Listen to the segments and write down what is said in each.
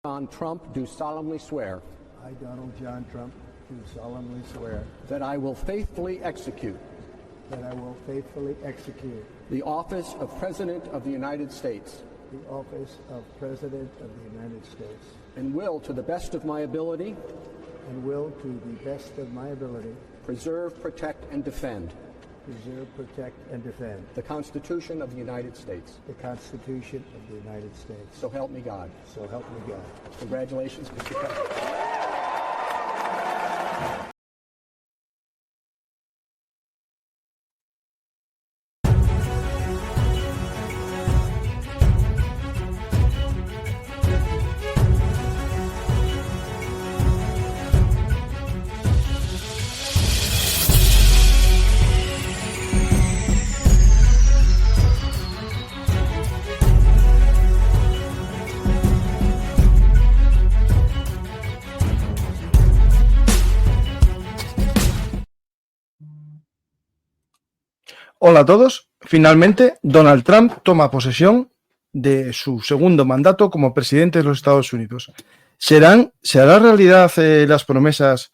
John Trump, do solemnly swear I, Donald John Trump, do solemnly swear that I will faithfully execute that I will faithfully execute the office of President of the United States the office of President of the United States and will, to the best of my ability, and will, to the best of my ability, preserve, protect, and defend preserve, protect, and defend the Constitution of the United States. the Constitution of the United States. So help me God. So help me God. Congratulations, Mr. President. Hola a todos. Finalmente, Donald Trump toma posesión de su segundo mandato como presidente de los Estados Unidos. ¿Se hará realidad las promesas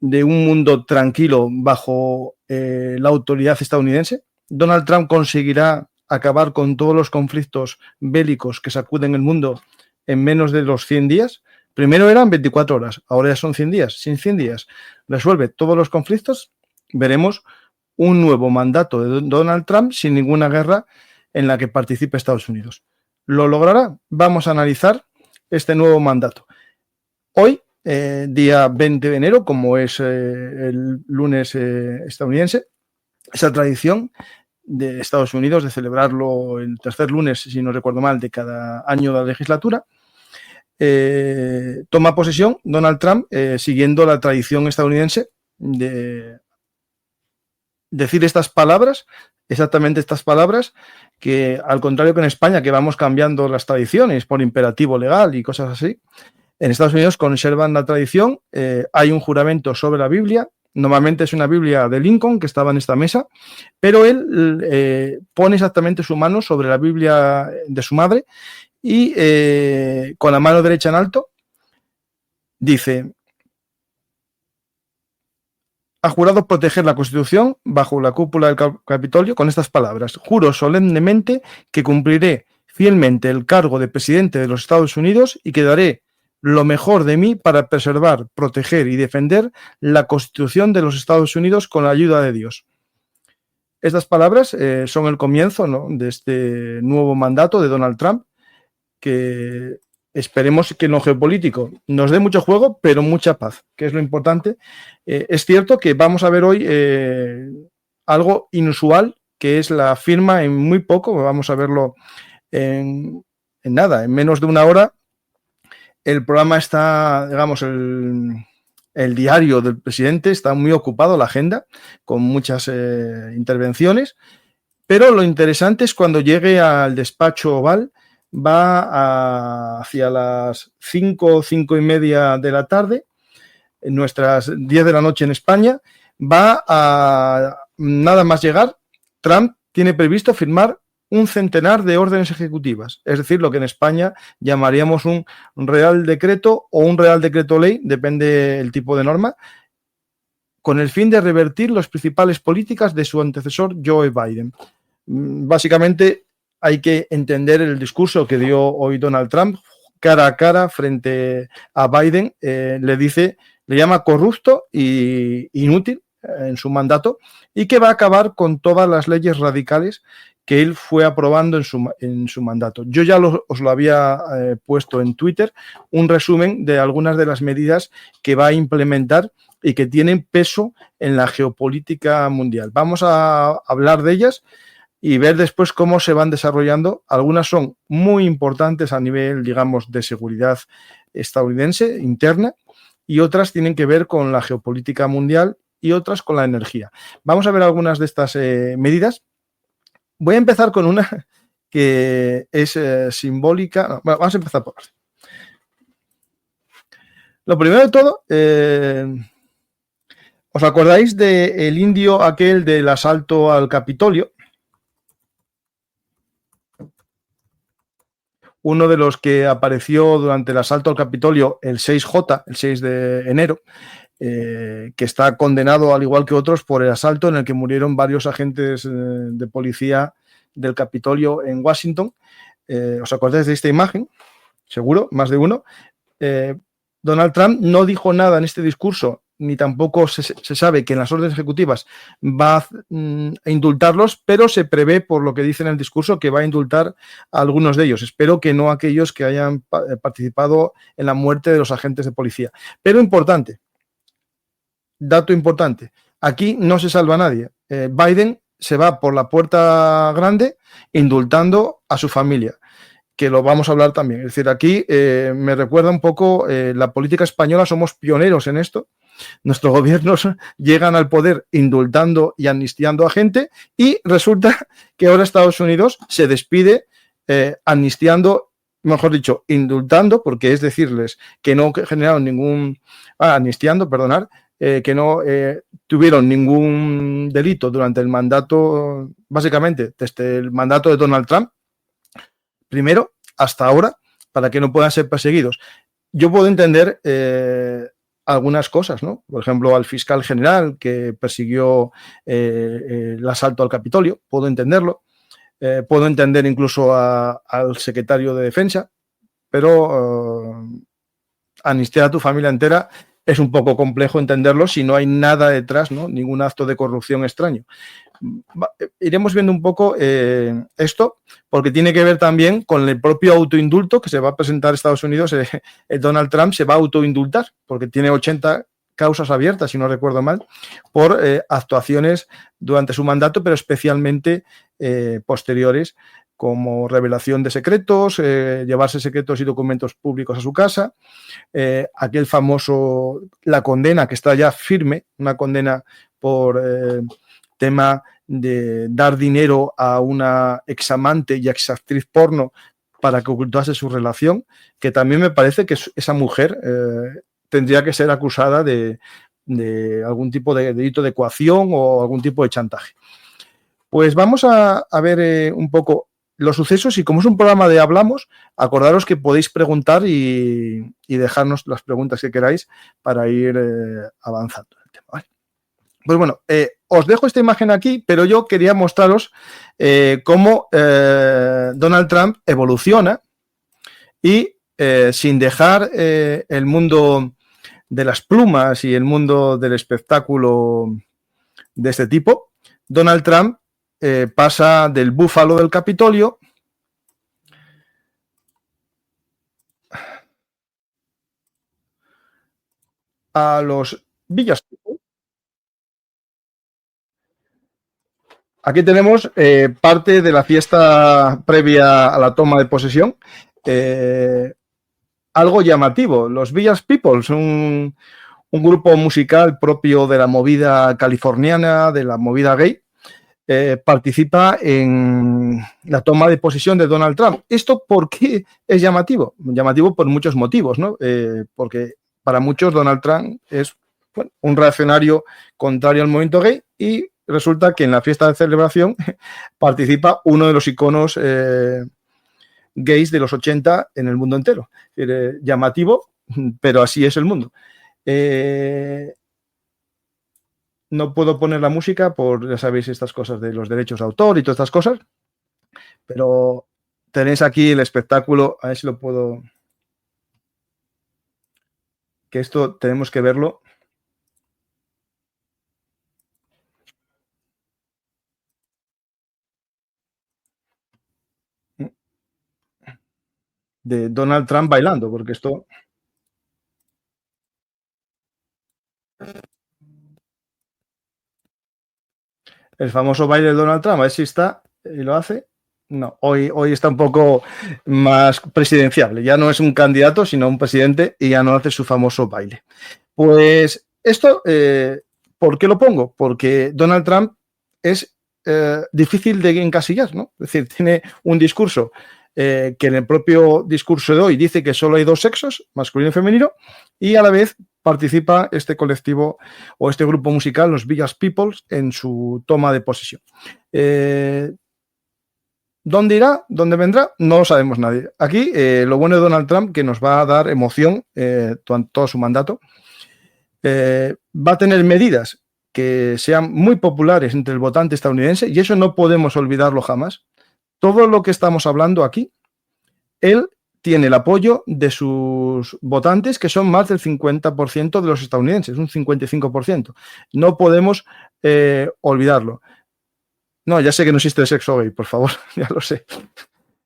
de un mundo tranquilo bajo la autoridad estadounidense? ¿Donald Trump conseguirá acabar con todos los conflictos bélicos que sacuden el mundo en menos de los 100 días? Primero eran 24 horas, ahora ya son 100 días. Si en 100 días resuelve todos los conflictos, veremos un nuevo mandato de Donald Trump sin ninguna guerra en la que participe Estados Unidos. ¿Lo logrará? Vamos a analizar este nuevo mandato. Hoy, día 20 de enero, como es el lunes estadounidense, esa tradición de Estados Unidos de celebrarlo el tercer lunes, si no recuerdo mal, de cada año de la legislatura, toma posesión Donald Trump siguiendo la tradición estadounidense de decir estas palabras, exactamente estas palabras, que al contrario que en España, que vamos cambiando las tradiciones por imperativo legal y cosas así, en Estados Unidos conservan la tradición, hay un juramento sobre la Biblia, normalmente es una Biblia de Lincoln que estaba en esta mesa, pero él pone exactamente su mano sobre la Biblia de su madre y con la mano derecha en alto dice: ha jurado proteger la Constitución bajo la cúpula del Capitolio con estas palabras: juro solemnemente que cumpliré fielmente el cargo de presidente de los Estados Unidos y que daré lo mejor de mí para preservar, proteger y defender la Constitución de los Estados Unidos con la ayuda de Dios. Estas palabras son el comienzo, ¿no?, de este nuevo mandato de Donald Trump, que esperemos que en lo geopolítico nos dé mucho juego, pero mucha paz, que es lo importante. Es cierto que vamos a ver hoy algo inusual, que es la firma en muy poco, vamos a verlo en nada, en menos de una hora. El programa está, digamos, el diario del presidente está muy ocupado, la agenda, con muchas intervenciones, pero lo interesante es cuando llegue al despacho oval. Va hacia las 5:30 de la tarde, en nuestras 10 de la noche en España. Va a nada más llegar, Trump tiene previsto firmar un centenar de órdenes ejecutivas, es decir, lo que en España llamaríamos un real decreto o un real decreto ley, depende el tipo de norma, con el fin de revertir las principales políticas de su antecesor Joe Biden. Básicamente, hay que entender el discurso que dio hoy Donald Trump cara a cara frente a Biden. Le llama corrupto e inútil en su mandato y que va a acabar con todas las leyes radicales que él fue aprobando en su mandato. Yo ya os lo había puesto en Twitter, un resumen de algunas de las medidas que va a implementar y que tienen peso en la geopolítica mundial. Vamos a hablar de ellas y ver después cómo se van desarrollando. Algunas son muy importantes a nivel, digamos, de seguridad estadounidense interna y otras tienen que ver con la geopolítica mundial y otras con la energía. Vamos a ver algunas de estas medidas. Voy a empezar con una que es simbólica. No, bueno, vamos a empezar por orden. Lo primero de todo, ¿os acordáis del indio aquel del asalto al Capitolio? uno de los que apareció durante el asalto al Capitolio el 6J, el 6 de enero, que está condenado, al igual que otros, por el asalto en el que murieron varios agentes de policía del Capitolio en Washington. ¿Os acordáis de esta imagen? Seguro, más de uno. Donald Trump no dijo nada en este discurso, ni tampoco se sabe que en las órdenes ejecutivas va a indultarlos, pero se prevé, por lo que dice en el discurso, que va a indultar a algunos de ellos. Espero que no a aquellos que hayan participado en la muerte de los agentes de policía. Pero importante, dato importante, aquí no se salva a nadie. Biden se va por la puerta grande indultando a su familia, que lo vamos a hablar también. Es decir, aquí me recuerda un poco la política española, somos pioneros en esto. Nuestros gobiernos llegan al poder indultando y amnistiando a gente y resulta que ahora Estados Unidos se despide amnistiando, mejor dicho, indultando, porque es decirles que no generaron ningún... amnistiando, perdonar, que no tuvieron ningún delito durante el mandato, básicamente desde el mandato de Donald Trump, primero, hasta ahora, para que no puedan ser perseguidos. Yo puedo entender algunas cosas, ¿no? Por ejemplo, al fiscal general que persiguió el asalto al Capitolio, puedo entenderlo. Puedo entender incluso al secretario de Defensa, pero amnistiar a tu familia entera es un poco complejo entenderlo si no hay nada detrás, ¿no? Ningún acto de corrupción extraño. Iremos viendo un poco esto, porque tiene que ver también con el propio autoindulto que se va a presentar en Estados Unidos. Donald Trump se va a autoindultar, porque tiene 80 causas abiertas, si no recuerdo mal, por actuaciones durante su mandato, pero especialmente posteriores, como revelación de secretos, llevarse secretos y documentos públicos a su casa, aquel famoso, la condena que está ya firme, una condena por tema de dar dinero a una examante y exactriz porno para que ocultase su relación, que también me parece que esa mujer tendría que ser acusada de algún tipo de delito de coacción o algún tipo de chantaje. Pues vamos a ver un poco los sucesos y como es un programa de Hablamos, acordaros que podéis preguntar y dejarnos las preguntas que queráis para ir avanzando en el tema, ¿vale? Pues bueno, os dejo esta imagen aquí, pero yo quería mostraros cómo Donald Trump evoluciona y sin dejar el mundo de las plumas y el mundo del espectáculo de este tipo, Donald Trump pasa del búfalo del Capitolio a los Villas. Aquí tenemos parte de la fiesta previa a la toma de posesión. Algo llamativo, los Village People son un grupo musical propio de la movida californiana, de la movida gay. Participa en la toma de posesión de Donald Trump. ¿Esto por qué es llamativo? Llamativo por muchos motivos, ¿no? Porque para muchos Donald Trump es un reaccionario contrario al movimiento gay y resulta que en la fiesta de celebración participa uno de los iconos gays de los 80 en el mundo entero. Llamativo, pero así es el mundo. No puedo poner la música por, ya sabéis, estas cosas de los derechos de autor y todas estas cosas, pero tenéis aquí el espectáculo, a ver si lo puedo... Que esto tenemos que verlo. De Donald Trump bailando, porque esto... El famoso baile de Donald Trump, a ver si está y lo hace. No, hoy está un poco más presidenciable. Ya no es un candidato, sino un presidente y ya no hace su famoso baile. Pues esto, ¿por qué lo pongo? Porque Donald Trump es difícil de encasillar, ¿no? Es decir, tiene un discurso que en el propio discurso de hoy dice que solo hay dos sexos, masculino y femenino, y a la vez participa este colectivo o este grupo musical, los Village People, en su toma de posesión. ¿Dónde irá? ¿Dónde vendrá? No lo sabemos nadie. Aquí lo bueno de Donald Trump, que nos va a dar emoción todo su mandato, va a tener medidas que sean muy populares entre el votante estadounidense, y eso no podemos olvidarlo jamás. Todo lo que estamos hablando aquí, él tiene el apoyo de sus votantes, que son más del 50% de los estadounidenses, un 55%. No podemos olvidarlo. No, ya sé que no existe el sexo gay, por favor, ya lo sé.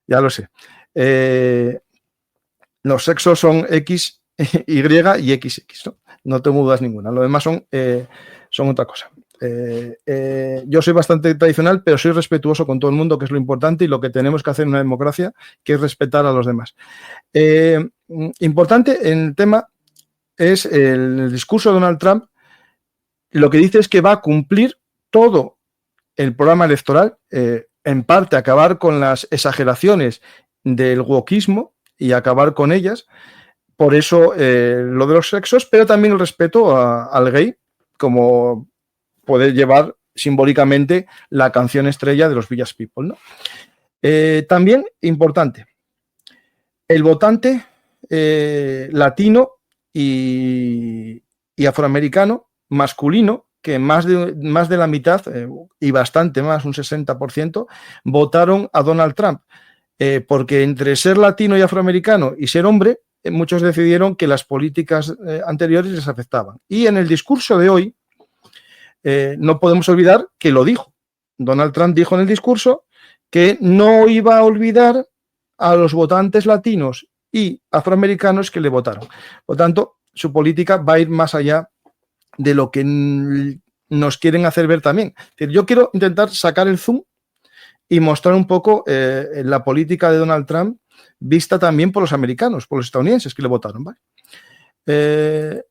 Ya lo sé. Los sexos son X, Y y XX, ¿no? No tengo dudas ninguna. Lo demás son otra cosa. Yo soy bastante tradicional, pero soy respetuoso con todo el mundo, que es lo importante y lo que tenemos que hacer en una democracia, que es respetar a los demás. Importante en el tema es el discurso de Donald Trump. Lo que dice es que va a cumplir todo el programa electoral, en parte acabar con las exageraciones del wokismo y acabar con ellas. Por eso lo de los sexos, pero también el respeto al gay, como poder llevar simbólicamente la canción estrella de los Village People, ¿no? También importante, el votante latino y afroamericano masculino, que más de la mitad, y bastante más, un 60%, votaron a Donald Trump, porque entre ser latino y afroamericano y ser hombre, muchos decidieron que las políticas anteriores les afectaban. Y en el discurso de hoy, no podemos olvidar que lo dijo. Donald Trump dijo en el discurso que no iba a olvidar a los votantes latinos y afroamericanos que le votaron. Por tanto, su política va a ir más allá de lo que nos quieren hacer ver también. Es decir, yo quiero intentar sacar el zoom y mostrar un poco la política de Donald Trump vista también por los americanos, por los estadounidenses que le votaron, ¿vale?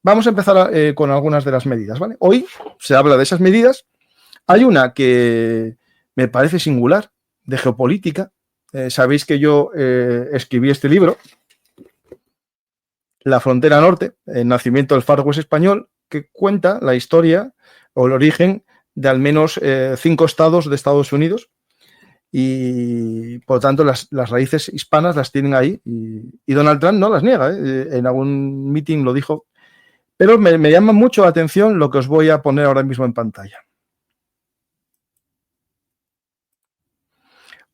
Vamos a empezar con algunas de las medidas, ¿vale? Hoy se habla de esas medidas. Hay una que me parece singular, de geopolítica. Sabéis que yo escribí este libro, La frontera norte, el nacimiento del Far West español, que cuenta la historia o el origen de al menos 5 estados de Estados Unidos, y por lo tanto las raíces hispanas las tienen ahí, y Donald Trump no las niega, en algún meeting lo dijo, pero me llama mucho la atención lo que os voy a poner ahora mismo en pantalla.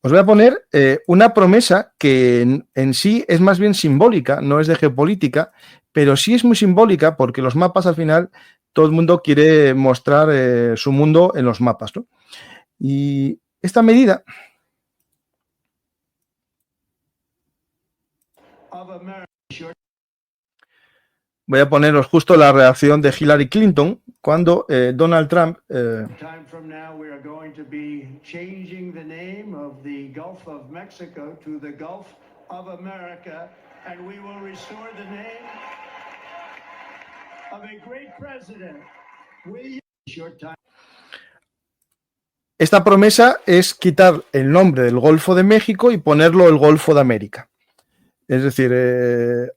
Os voy a poner una promesa que en sí es más bien simbólica, no es de geopolítica, pero sí es muy simbólica porque los mapas al final, todo el mundo quiere mostrar su mundo en los mapas, ¿no? Y esta medida voy a poneros justo la reacción de Hillary Clinton cuando Donald Trump esta promesa es quitar el nombre del Golfo de México y ponerlo el Golfo de América. Es decir,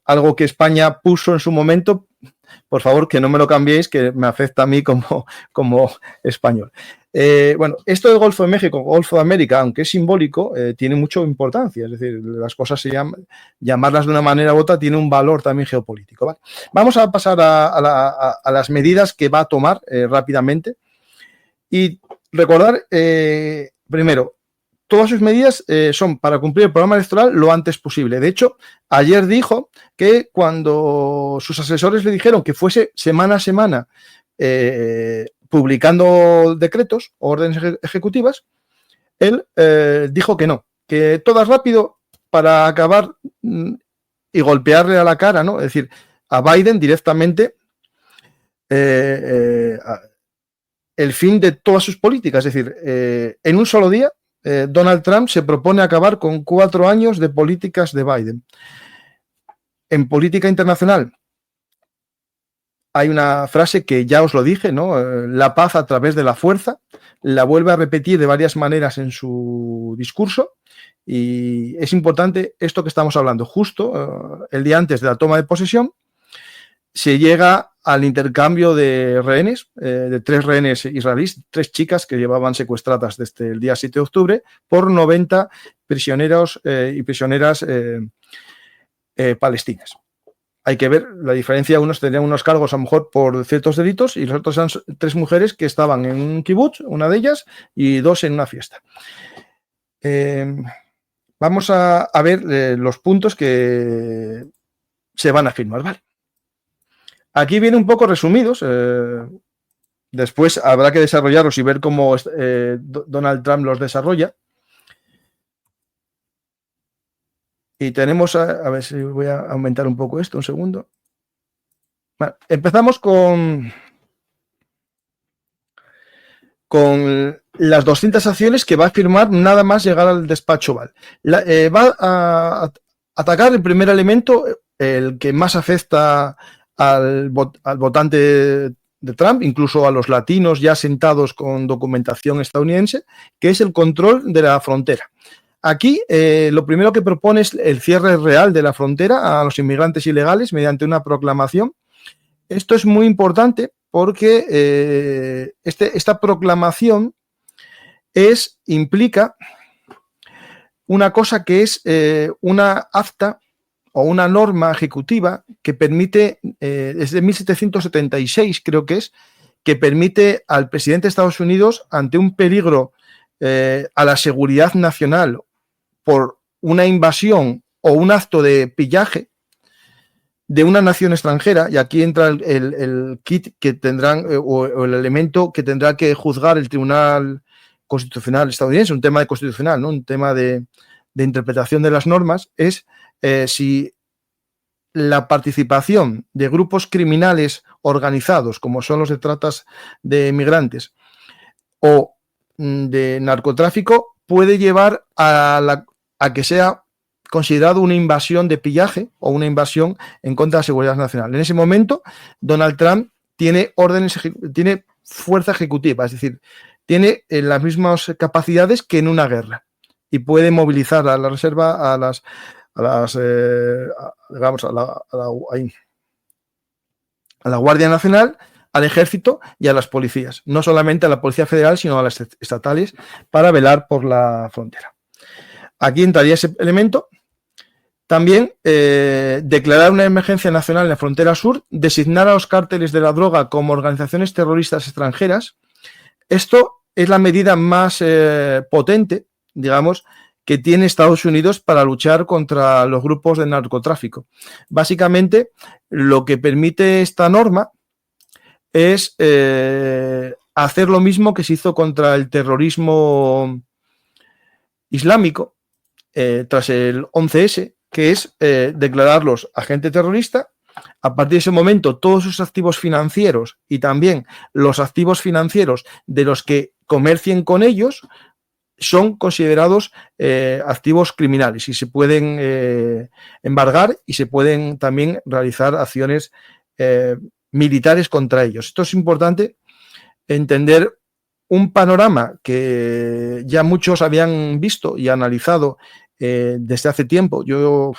algo que España puso en su momento, por favor, que no me lo cambiéis, que me afecta a mí como español. Bueno, esto del Golfo de México, Golfo de América, aunque es simbólico, tiene mucha importancia. Es decir, las cosas llamarlas de una manera u otra tiene un valor también geopolítico, ¿vale? Vamos a pasar a las medidas que va a tomar rápidamente. Y recordar, primero, todas sus medidas son para cumplir el programa electoral lo antes posible. De hecho, ayer dijo que cuando sus asesores le dijeron que fuese semana a semana publicando decretos o órdenes ejecutivas, él dijo que no, que todas rápido para acabar y golpearle a la cara, ¿no? Es decir, a Biden directamente el fin de todas sus políticas. Es decir, en un solo día Donald Trump se propone acabar con 4 años de políticas de Biden. En política internacional hay una frase que ya os lo dije, ¿no? La paz a través de la fuerza. La vuelve a repetir de varias maneras en su discurso, y es importante esto que estamos hablando. Justo el día antes de la toma de posesión se llega al intercambio de rehenes, de 3 rehenes israelíes, 3 chicas que llevaban secuestradas desde el día 7 de octubre, por 90 prisioneros y prisioneras palestinas. Hay que ver la diferencia, unos tenían unos cargos a lo mejor por ciertos delitos y los otros eran 3 mujeres que estaban en un kibutz, una de ellas, y 2 en una fiesta. Vamos a ver los puntos que se van a firmar, ¿vale? Aquí vienen un poco resumidos, después habrá que desarrollarlos y ver cómo Donald Trump los desarrolla. Y tenemos, a ver si voy a aumentar un poco esto, un segundo. Vale, empezamos con las 200 acciones que va a firmar nada más llegar al despacho Oval. Va a atacar el primer elemento, el que más afecta al votante de Trump, incluso a los latinos ya sentados con documentación estadounidense, que es el control de la frontera. Aquí lo primero que propone es el cierre real de la frontera a los inmigrantes ilegales mediante una proclamación. Esto es muy importante porque esta proclamación implica una cosa que es una acta o una norma ejecutiva que permite, desde 1776 creo que permite al presidente de Estados Unidos, ante un peligro a la seguridad nacional por una invasión o un acto de pillaje de una nación extranjera, y aquí entra el kit que tendrán o el elemento que tendrá que juzgar el Tribunal Constitucional estadounidense, un tema de constitucional, ¿no? Un tema de interpretación de las normas, es si la participación de grupos criminales organizados, como son los de tratas de migrantes o de narcotráfico, puede llevar a que sea considerado una invasión de pillaje o una invasión en contra de la seguridad nacional. En ese momento, Donald Trump tiene tiene fuerza ejecutiva, es decir, tiene las mismas capacidades que en una guerra y puede movilizar a la reserva, a la Guardia Nacional, al Ejército y a las policías, no solamente a la Policía Federal, sino a las estatales, para velar por la frontera. Aquí entraría ese elemento. También declarar una emergencia nacional en la frontera sur, designar a los cárteles de la droga como organizaciones terroristas extranjeras. Esto es la medida más potente, digamos, que tiene Estados Unidos para luchar contra los grupos de narcotráfico. Básicamente, lo que permite esta norma es hacer lo mismo que se hizo contra el terrorismo islámico tras el 11S, que es declararlos agente terrorista. A partir de ese momento, todos sus activos financieros y también los activos financieros de los que comercien con ellos son considerados activos criminales y se pueden embargar y se pueden también realizar acciones militares contra ellos. Esto es importante entender un panorama que ya muchos habían visto y analizado desde hace tiempo. Yo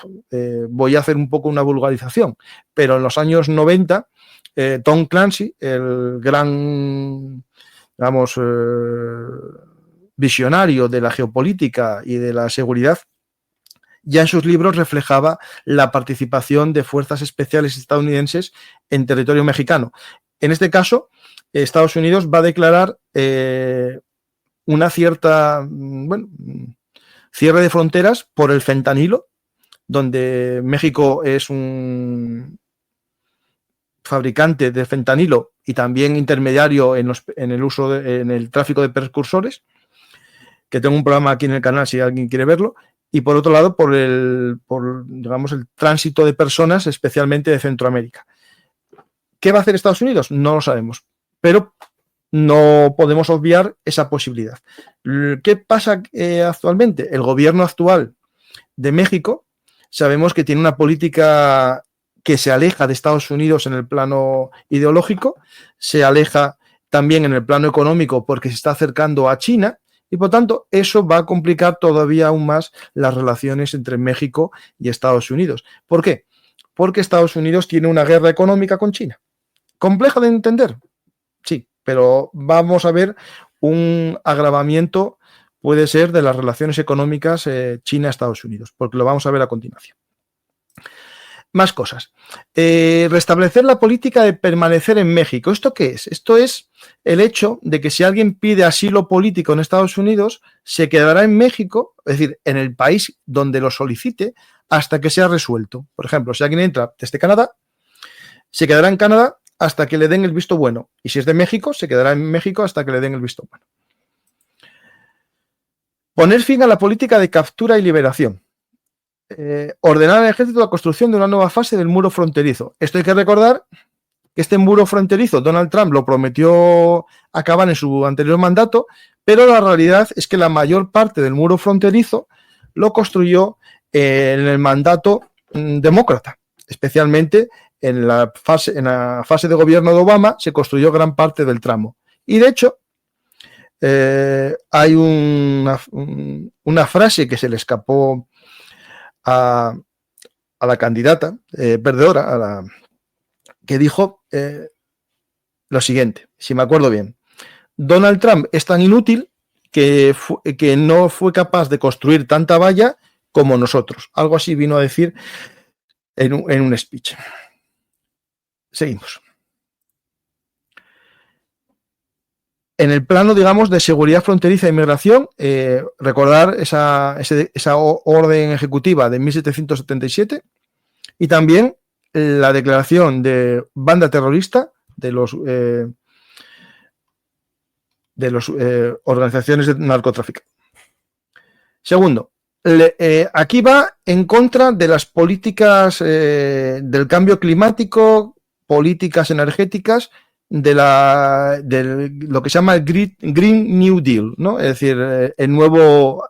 voy a hacer un poco una vulgarización, pero en los años 90, Tom Clancy, el gran, digamos, visionario de la geopolítica y de la seguridad, ya en sus libros reflejaba la participación de fuerzas especiales estadounidenses en territorio mexicano. En este caso, Estados Unidos va a declarar una cierta, cierre de fronteras por el fentanilo, donde México es un fabricante de fentanilo y también intermediario en el tráfico de precursores, que tengo un programa aquí en el canal si alguien quiere verlo, y por otro lado por digamos, el tránsito de personas, especialmente de Centroamérica. ¿Qué va a hacer Estados Unidos? No lo sabemos, pero no podemos obviar esa posibilidad. ¿Qué pasa actualmente? El gobierno actual de México, sabemos que tiene una política que se aleja de Estados Unidos en el plano ideológico, se aleja también en el plano económico porque se está acercando a China y, por tanto, eso va a complicar todavía aún más las relaciones entre México y Estados Unidos. ¿Por qué? Porque Estados Unidos tiene una guerra económica con China. ¿Compleja de entender? Sí, pero vamos a ver un agravamiento puede ser de las relaciones económicas China-Estados Unidos, porque lo vamos a ver a continuación. Más cosas. Restablecer la política de permanecer en México. ¿Esto qué es? Esto es el hecho de que si alguien pide asilo político en Estados Unidos, se quedará en México, es decir, en el país donde lo solicite, hasta que sea resuelto. Por ejemplo, si alguien entra desde Canadá, se quedará en Canadá hasta que le den el visto bueno. Y si es de México, se quedará en México hasta que le den el visto bueno. Poner fin a la política de captura y liberación. Ordenar al ejército la construcción de una nueva fase del muro fronterizo. Esto hay que recordar que este muro fronterizo Donald Trump lo prometió acabar en su anterior mandato, pero la realidad es que la mayor parte del muro fronterizo lo construyó en el mandato demócrata, especialmente en la fase de gobierno de Obama se construyó gran parte del tramo. Y de hecho, hay una frase que se le escapó a la candidata perdedora, que dijo lo siguiente, si me acuerdo bien: Donald Trump es tan inútil que no fue capaz de construir tanta valla como nosotros. Algo así vino a decir en un speech. Seguimos. En el plano, digamos, de seguridad fronteriza e inmigración, recordar esa orden ejecutiva de 1777 y también la declaración de banda terrorista de los organizaciones de narcotráfico. Segundo, aquí va en contra de las políticas del cambio climático, políticas energéticas, de lo que se llama el Green New Deal, ¿no? Es decir, el nuevo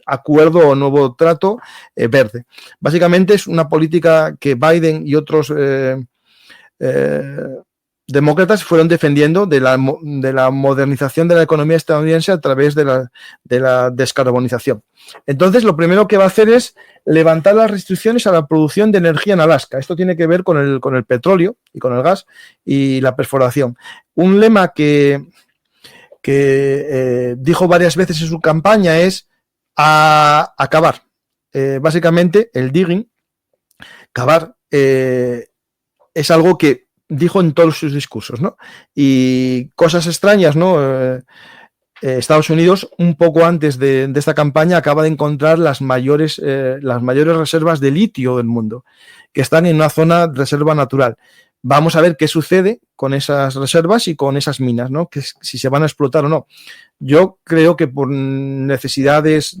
acuerdo o nuevo trato verde. Básicamente es una política que Biden y otros demócratas fueron defendiendo de la modernización de la economía estadounidense a través de la descarbonización. Entonces, lo primero que va a hacer es levantar las restricciones a la producción de energía en Alaska. Esto tiene que ver con el petróleo y con el gas y la perforación. Un lema que dijo varias veces en su campaña es acabar. Básicamente, el digging, cavar, es algo que dijo en todos sus discursos, ¿no? Y cosas extrañas, ¿no? Estados Unidos, un poco antes de esta campaña, acaba de encontrar las mayores reservas de litio del mundo, que están en una zona de reserva natural. Vamos a ver qué sucede con esas reservas y con esas minas, ¿no? Que si se van a explotar o no. Yo creo que por necesidades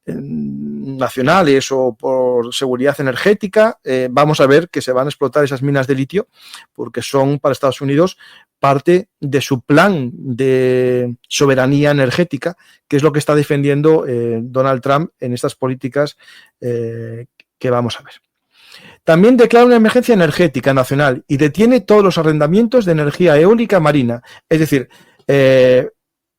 nacionales o por seguridad energética, vamos a ver que se van a explotar esas minas de litio, porque son para Estados Unidos parte de su plan de soberanía energética, que es lo que está defendiendo Donald Trump en estas políticas que vamos a ver. También declara una emergencia energética nacional y detiene todos los arrendamientos de energía eólica marina, es decir,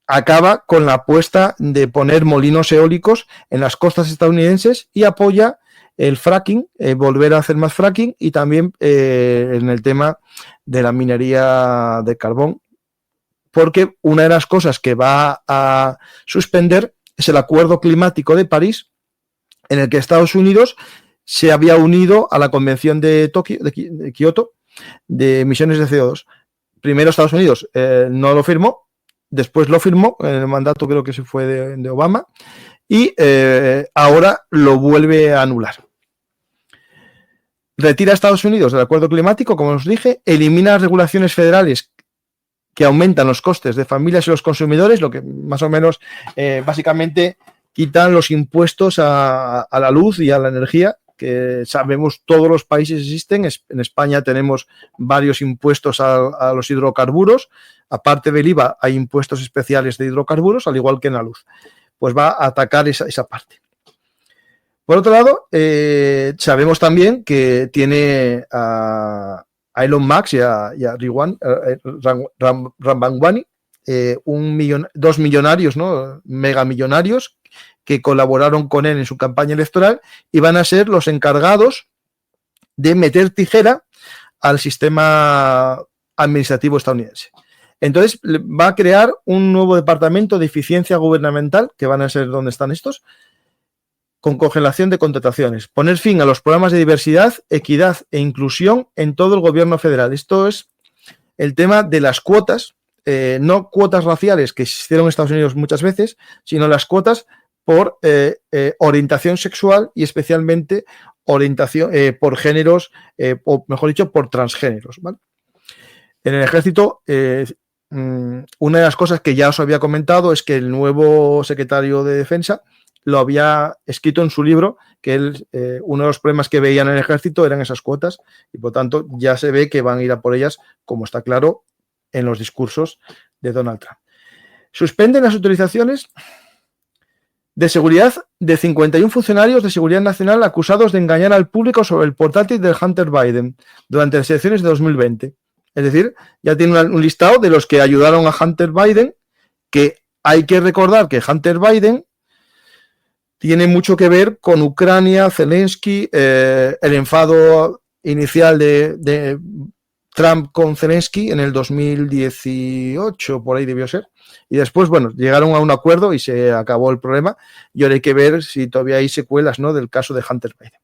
acaba con la apuesta de poner molinos eólicos en las costas estadounidenses y apoya el fracking, volver a hacer más fracking, y también en el tema de la minería de carbón, porque una de las cosas que va a suspender es el Acuerdo Climático de París, en el que Estados Unidos se había unido a la Convención de Kioto de emisiones de CO2. Primero Estados Unidos no lo firmó, después lo firmó, en el mandato creo que se fue de Obama, y ahora lo vuelve a anular. Retira a Estados Unidos del acuerdo climático, como os dije, elimina las regulaciones federales que aumentan los costes de familias y los consumidores, lo que más o menos básicamente quitan los impuestos a la luz y a la energía, que sabemos todos los países existen. En España tenemos varios impuestos a los hidrocarburos. Aparte del IVA, hay impuestos especiales de hidrocarburos, al igual que en la luz. Pues va a atacar esa parte. Por otro lado, sabemos también que tiene a Elon Musk y a Rambanwani, dos millonarios, ¿no? Megamillonarios, que colaboraron con él en su campaña electoral y van a ser los encargados de meter tijera al sistema administrativo estadounidense. Entonces va a crear un nuevo departamento de eficiencia gubernamental, que van a ser donde están estos, con congelación de contrataciones. Poner fin a los programas de diversidad, equidad e inclusión en todo el gobierno federal. Esto es el tema de las cuotas, no cuotas raciales que existieron en Estados Unidos muchas veces, sino las cuotas por orientación sexual y especialmente orientación por géneros, o mejor dicho, por transgéneros, ¿vale? En el ejército, una de las cosas que ya os había comentado es que el nuevo secretario de Defensa lo había escrito en su libro, que él, uno de los problemas que veían en el ejército eran esas cuotas, y por tanto ya se ve que van a ir a por ellas, como está claro en los discursos de Donald Trump. Suspenden las autorizaciones de seguridad de 51 funcionarios de seguridad nacional acusados de engañar al público sobre el portátil de Hunter Biden durante las elecciones de 2020. Es decir, ya tiene un listado de los que ayudaron a Hunter Biden, que hay que recordar que Hunter Biden tiene mucho que ver con Ucrania, Zelensky, el enfado inicial de Trump con Zelensky en el 2018, por ahí debió ser. Y después, bueno, llegaron a un acuerdo y se acabó el problema. Y ahora hay que ver si todavía hay secuelas, ¿no?, del caso de Hunter Biden.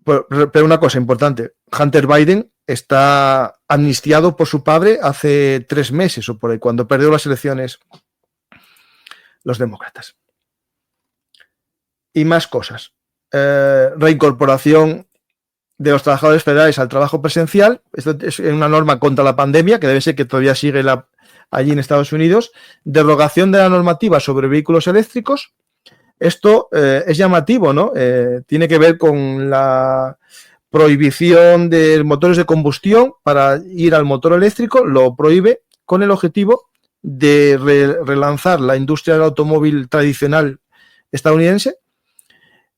Pero una cosa importante, Hunter Biden está amnistiado por su padre hace 3 meses o por ahí, cuando perdió las elecciones los demócratas. Y más cosas. Reincorporación de los trabajadores federales al trabajo presencial. Esto es una norma contra la pandemia, que debe ser que todavía sigue allí en Estados Unidos. Derogación de la normativa sobre vehículos eléctricos. Esto es llamativo, ¿no? Tiene que ver con la prohibición de motores de combustión para ir al motor eléctrico. Lo prohíbe con el objetivo de relanzar la industria del automóvil tradicional estadounidense,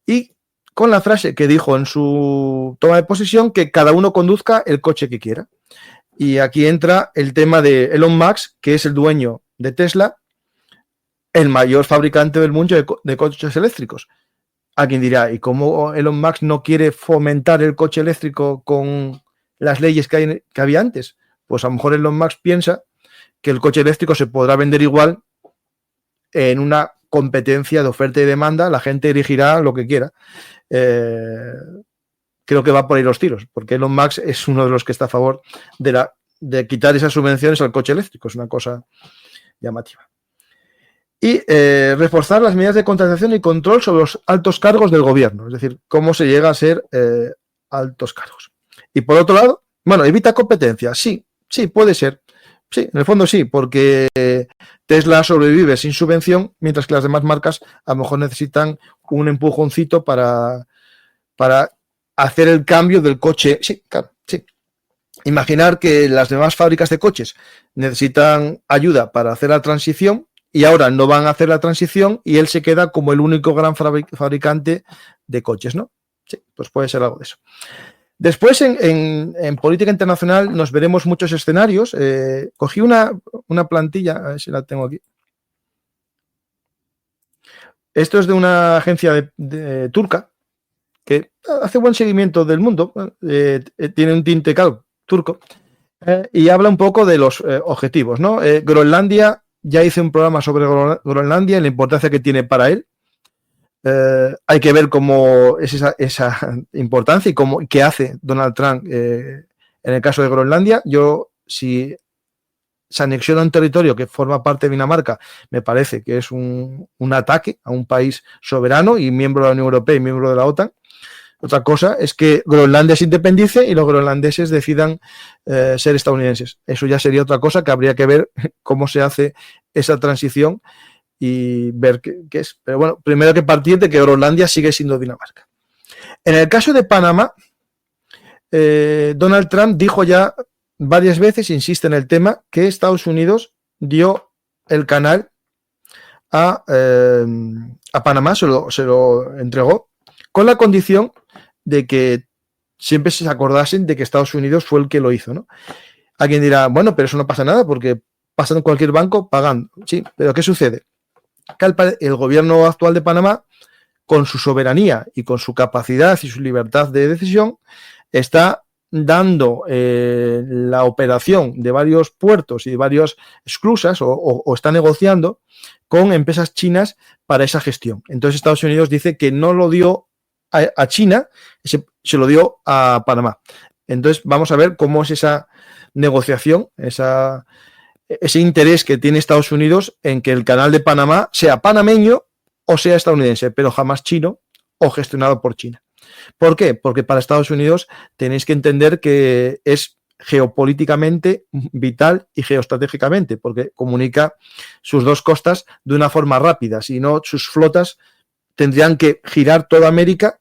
y con la frase que dijo en su toma de posesión, que cada uno conduzca el coche que quiera. Y aquí entra el tema de Elon Musk, que es el dueño de Tesla, el mayor fabricante del mundo de coches eléctricos. Alguien dirá, ¿y cómo Elon Musk no quiere fomentar el coche eléctrico con las leyes que había antes? Pues a lo mejor Elon Musk piensa que el coche eléctrico se podrá vender igual en una competencia de oferta y demanda, la gente elegirá lo que quiera. Creo que va por ahí los tiros, porque Elon Musk es uno de los que está a favor de quitar esas subvenciones al coche eléctrico. Es una cosa llamativa. Y reforzar las medidas de contratación y control sobre los altos cargos del gobierno, es decir, cómo se llega a ser altos cargos. Y por otro lado, bueno, evita competencia. Sí, puede ser. Sí, en el fondo sí, porque Tesla sobrevive sin subvención, mientras que las demás marcas a lo mejor necesitan un empujoncito para hacer el cambio del coche. Sí, claro, sí. Imaginar que las demás fábricas de coches necesitan ayuda para hacer la transición y ahora no van a hacer la transición y él se queda como el único gran fabricante de coches, ¿no? Sí, pues puede ser algo de eso. Después, en política internacional, nos veremos muchos escenarios. Cogí una plantilla, a ver si la tengo aquí. Esto es de una agencia turca que hace buen seguimiento del mundo. Tiene un tinte turco y habla un poco de los objetivos, ¿no? Groenlandia, ya hice un programa sobre Groenlandia y la importancia que tiene para él. Hay que ver cómo es esa importancia y qué hace Donald Trump en el caso de Groenlandia. Si se anexiona un territorio que forma parte de Dinamarca, me parece que es un ataque a un país soberano y miembro de la Unión Europea y miembro de la OTAN. Otra cosa es que Groenlandia se independice y los groenlandeses decidan ser estadounidenses. Eso ya sería otra cosa que habría que ver cómo se hace esa transición y ver qué es. Pero bueno, primero hay que partir de que Groenlandia sigue siendo Dinamarca. En el caso de Panamá, Donald Trump dijo ya varias veces, insiste en el tema, que Estados Unidos dio el canal a Panamá, se lo entregó, con la condición de que siempre se acordasen de que Estados Unidos fue el que lo hizo, ¿no? Alguien dirá, bueno, pero eso no pasa nada porque pasa en cualquier banco pagando. Sí, pero ¿qué sucede? Que el gobierno actual de Panamá, con su soberanía y con su capacidad y su libertad de decisión, está dando la operación de varios puertos y de varias esclusas o está negociando con empresas chinas para esa gestión. Entonces Estados Unidos dice que no lo dio a China, se lo dio a Panamá. Entonces vamos a ver cómo es esa negociación, ese interés que tiene Estados Unidos en que el canal de Panamá sea panameño o sea estadounidense, pero jamás chino o gestionado por China. ¿Por qué? Porque para Estados Unidos tenéis que entender que es geopolíticamente vital y geoestratégicamente, porque comunica sus dos costas de una forma rápida, si no sus flotas tendrían que girar toda América,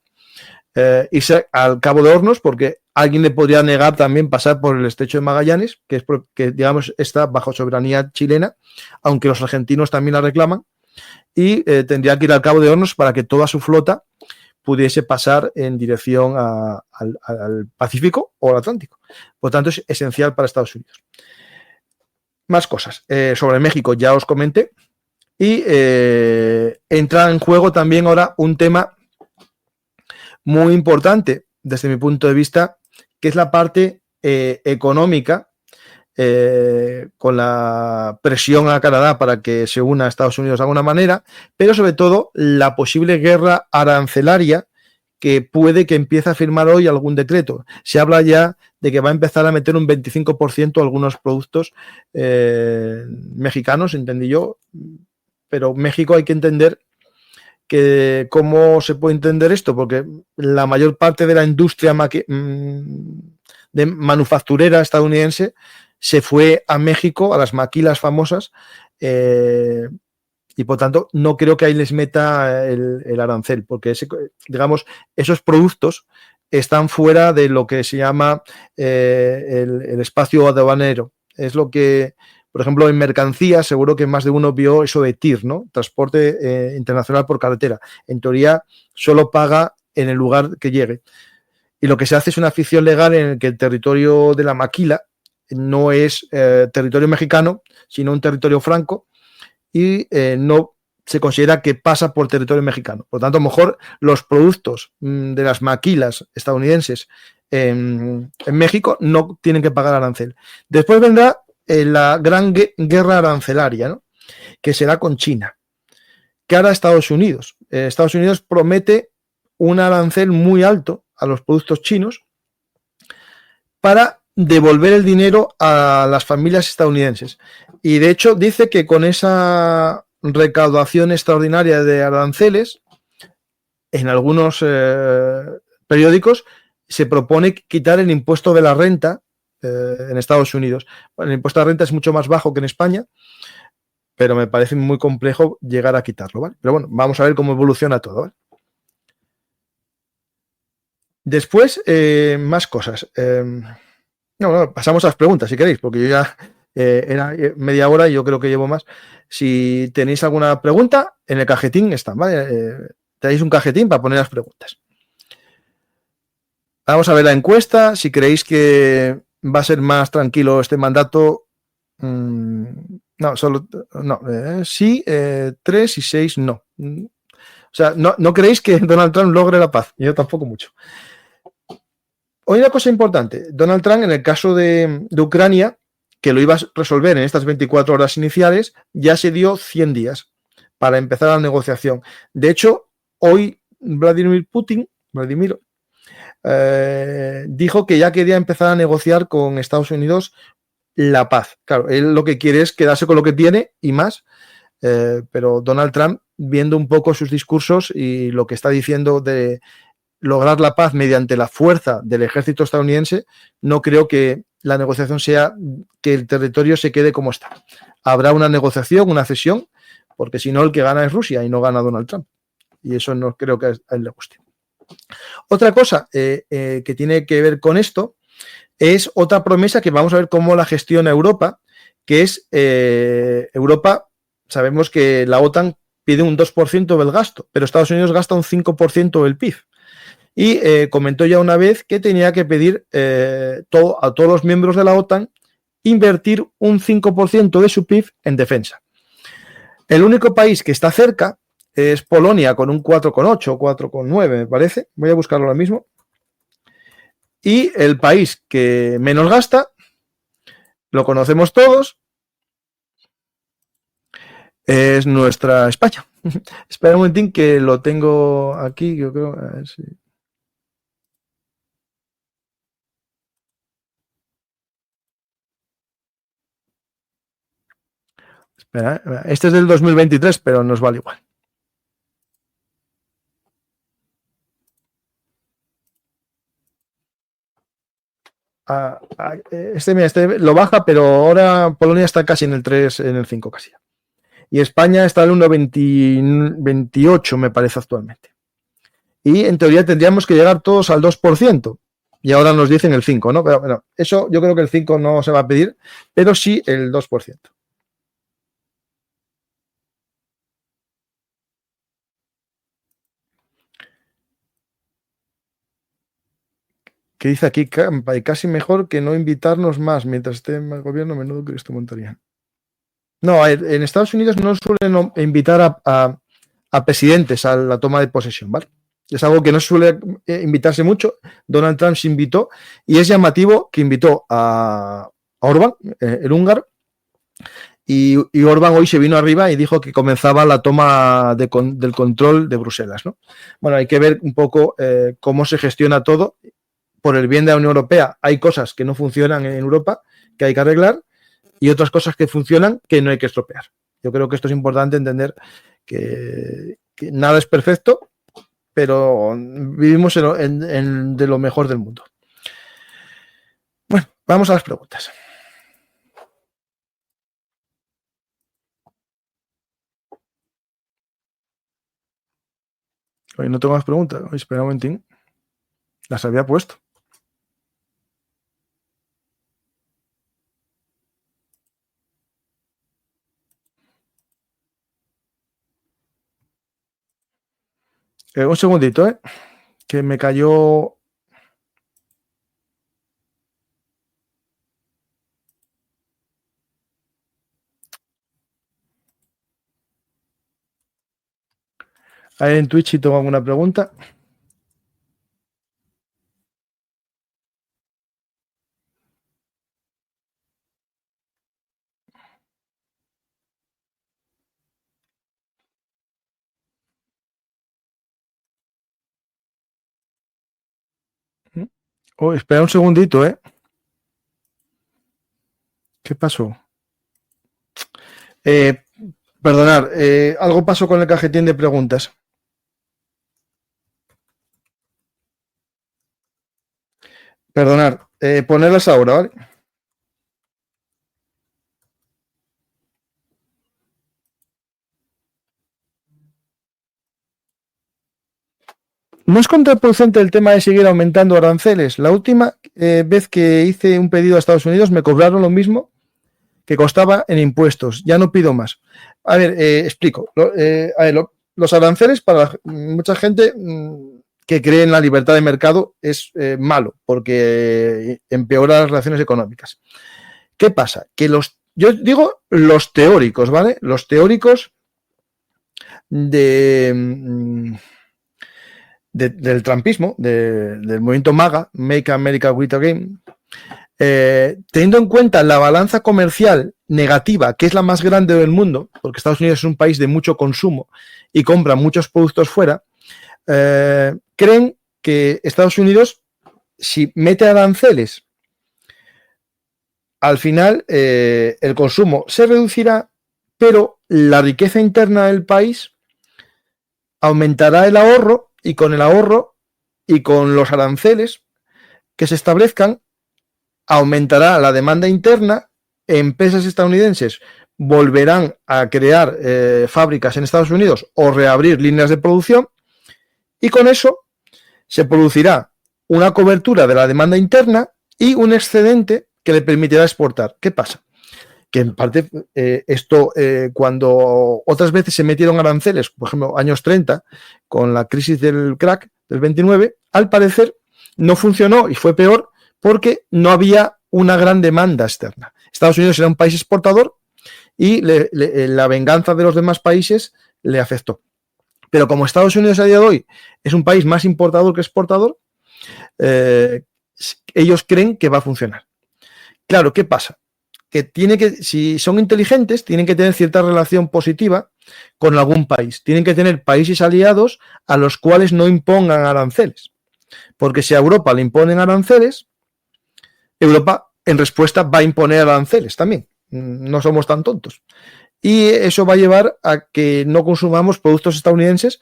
irse al Cabo de Hornos, porque alguien le podría negar también pasar por el Estrecho de Magallanes, que digamos está bajo soberanía chilena, aunque los argentinos también la reclaman, y tendría que ir al Cabo de Hornos para que toda su flota pudiese pasar en dirección al Pacífico o al Atlántico. Por tanto, es esencial para Estados Unidos. Más cosas. Sobre México ya os comenté. Y entra en juego también ahora un tema muy importante desde mi punto de vista, que es la parte económica, con la presión a Canadá para que se una a Estados Unidos de alguna manera, pero sobre todo la posible guerra arancelaria que puede que empiece a firmar hoy algún decreto. Se habla ya de que va a empezar a meter un 25% a algunos productos mexicanos, entendí yo, pero México hay que entender que cómo se puede entender esto, porque la mayor parte de la industria de manufacturera estadounidense se fue a México, a las maquilas famosas, y por tanto no creo que ahí les meta el arancel, porque digamos, esos productos están fuera de lo que se llama el espacio aduanero. Es lo que, por ejemplo, en mercancías, seguro que más de uno vio eso de TIR, ¿no? Transporte internacional por carretera. En teoría, solo paga en el lugar que llegue. Y lo que se hace es una ficción legal en el que el territorio de la maquila no es territorio mexicano, sino un territorio franco, y no se considera que pasa por territorio mexicano. Por tanto, a lo mejor los productos de las maquilas estadounidenses en México no tienen que pagar arancel. Después vendrá la gran guerra arancelaria, ¿no? Que será con China. ¿Qué hará Estados Unidos? Estados Unidos promete un arancel muy alto a los productos chinos para devolver el dinero a las familias estadounidenses. Y de hecho dice que con esa recaudación extraordinaria de aranceles, en algunos periódicos se propone quitar el impuesto de la renta en Estados Unidos. Bueno, el impuesto de la renta es mucho más bajo que en España, pero me parece muy complejo llegar a quitarlo, ¿vale? Pero bueno, vamos a ver cómo evoluciona todo, ¿vale? Después, más cosas. No, pasamos a las preguntas, si queréis, porque yo ya era media hora y yo creo que llevo más. Si tenéis alguna pregunta, en el cajetín están, ¿vale? Tenéis un cajetín para poner las preguntas. Vamos a ver la encuesta. Si creéis que va a ser más tranquilo este mandato, no, solo no. Sí, 3 y 6 no. O sea, no creéis que Donald Trump logre la paz. Yo tampoco mucho. Hoy una cosa importante, Donald Trump en el caso de Ucrania, que lo iba a resolver en estas 24 horas iniciales, ya se dio 100 días para empezar la negociación. De hecho, hoy Vladimir Putin dijo que ya quería empezar a negociar con Estados Unidos la paz. Claro, él lo que quiere es quedarse con lo que tiene y más, pero Donald Trump, viendo un poco sus discursos y lo que está diciendo de lograr la paz mediante la fuerza del ejército estadounidense, no creo que la negociación sea que el territorio se quede como está. Habrá una negociación, una cesión, porque si no el que gana es Rusia y no gana Donald Trump. Y eso no creo que a él le guste. Otra cosa que tiene que ver con esto es otra promesa que vamos a ver cómo la gestiona Europa, que es Europa, sabemos que la OTAN pide un 2% del gasto, pero Estados Unidos gasta un 5% del PIB. Y comentó ya una vez que tenía que pedir a todos los miembros de la OTAN invertir un 5% de su PIB en defensa. El único país que está cerca es Polonia con un 4,8 o 4,9 me parece. Voy a buscarlo ahora mismo. Y el país que menos gasta, lo conocemos todos, es nuestra España. Espera un momentín que lo tengo aquí, yo creo. A ver si... Espera, este es del 2023, pero nos vale igual. Este lo baja, pero ahora Polonia está casi en el 3, en el 5 casi. Y España está en el 1,28 me parece actualmente. Y en teoría tendríamos que llegar todos al 2%. Y ahora nos dicen el 5, ¿no? Pero bueno, eso yo creo que el 5 no se va a pedir, pero sí el 2%. Que dice aquí, casi mejor que no invitarnos más mientras esté en el gobierno, menudo que esto montaría. No, en Estados Unidos no suelen invitar a presidentes a la toma de posesión, ¿vale? Es algo que no suele invitarse mucho. Donald Trump se invitó y es llamativo que invitó a Orbán, el húngaro, y Orbán hoy se vino arriba y dijo que comenzaba la toma del control de Bruselas, ¿no? Bueno, hay que ver un poco cómo se gestiona todo. Por el bien de la Unión Europea hay cosas que no funcionan en Europa que hay que arreglar y otras cosas que funcionan que no hay que estropear. Yo creo que esto es importante entender que nada es perfecto, pero vivimos de lo mejor del mundo. Bueno, vamos a las preguntas. Hoy no tengo más preguntas. Hoy, espera un momentín. Las había puesto. Un segundito, que me cayó. Ahí en Twitch si tengo alguna pregunta. Oh, espera un segundito, ¿Qué pasó? Perdonad, algo pasó con el cajetín de preguntas. Perdonad, ponerlas ahora, ¿vale? ¿No es contraproducente el tema de seguir aumentando aranceles? La última vez que hice un pedido a Estados Unidos me cobraron lo mismo que costaba en impuestos. Ya no pido más. A ver, explico. Los aranceles para mucha gente que cree en la libertad de mercado es malo porque empeora las relaciones económicas. ¿Qué pasa? Que yo digo los teóricos, ¿vale? Los teóricos del trumpismo, del movimiento MAGA, Make America Great Again, teniendo en cuenta la balanza comercial negativa, que es la más grande del mundo, porque Estados Unidos es un país de mucho consumo y compra muchos productos fuera, creen que Estados Unidos, si mete aranceles, al final el consumo se reducirá, pero la riqueza interna del país aumentará el ahorro, y con el ahorro y con los aranceles que se establezcan, aumentará la demanda interna, empresas estadounidenses volverán a crear fábricas en Estados Unidos o reabrir líneas de producción, y con eso se producirá una cobertura de la demanda interna y un excedente que le permitirá exportar. ¿Qué pasa? Que en parte cuando otras veces se metieron aranceles, por ejemplo, años 30, con la crisis del crack del 29, al parecer no funcionó y fue peor porque no había una gran demanda externa. Estados Unidos era un país exportador y la venganza de los demás países le afectó. Pero como Estados Unidos a día de hoy es un país más importador que exportador, ellos creen que va a funcionar. Claro, ¿qué pasa? Que si son inteligentes, tienen que tener cierta relación positiva con algún país. Tienen que tener países aliados a los cuales no impongan aranceles. Porque si a Europa le imponen aranceles, Europa en respuesta va a imponer aranceles también. No somos tan tontos. Y eso va a llevar a que no consumamos productos estadounidenses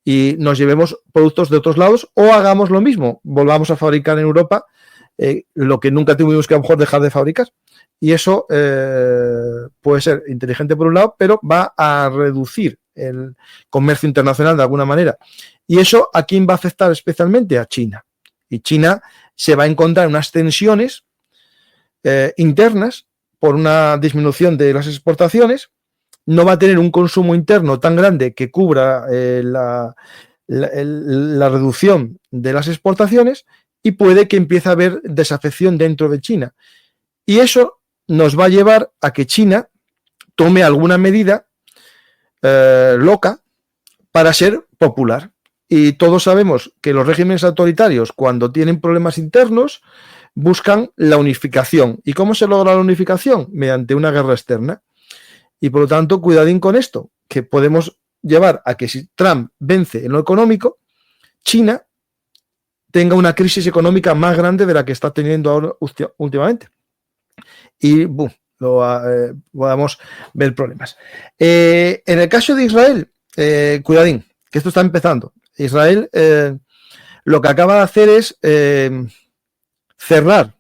y nos llevemos productos de otros lados, o hagamos lo mismo, volvamos a fabricar en Europa lo que nunca tuvimos que a lo mejor dejar de fabricar. Y eso puede ser inteligente por un lado, pero va a reducir el comercio internacional de alguna manera. Y eso, ¿a quién va a afectar especialmente? A China. Y China se va a encontrar unas tensiones internas por una disminución de las exportaciones. No va a tener un consumo interno tan grande que cubra la reducción de las exportaciones, y puede que empiece a haber desafección dentro de China. Y eso nos va a llevar a que China tome alguna medida loca para ser popular. Y todos sabemos que los regímenes autoritarios, cuando tienen problemas internos, buscan la unificación. ¿Y cómo se logra la unificación? Mediante una guerra externa. Y por lo tanto, cuidadín con esto, que podemos llevar a que si Trump vence en lo económico, China tenga una crisis económica más grande de la que está teniendo ahora últimamente. Y podamos ver problemas. En el caso de Israel, cuidadín, que esto está empezando. Israel lo que acaba de hacer es cerrar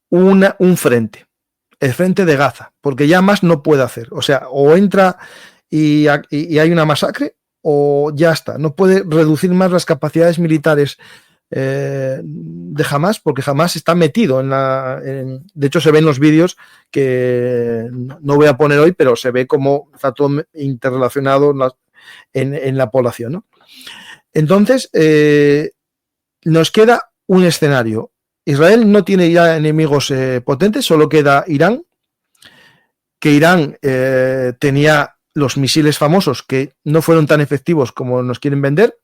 un frente, el frente de Gaza, porque ya más no puede hacer. O sea, o entra y hay una masacre, o ya está. No puede reducir más las capacidades militares de Hamás, porque Hamás está metido de hecho se ven los vídeos que no voy a poner hoy, pero se ve cómo está todo interrelacionado en la población, ¿no? Entonces nos queda un escenario. Israel no tiene ya enemigos potentes, solo queda Irán, que Irán tenía los misiles famosos que no fueron tan efectivos como nos quieren vender.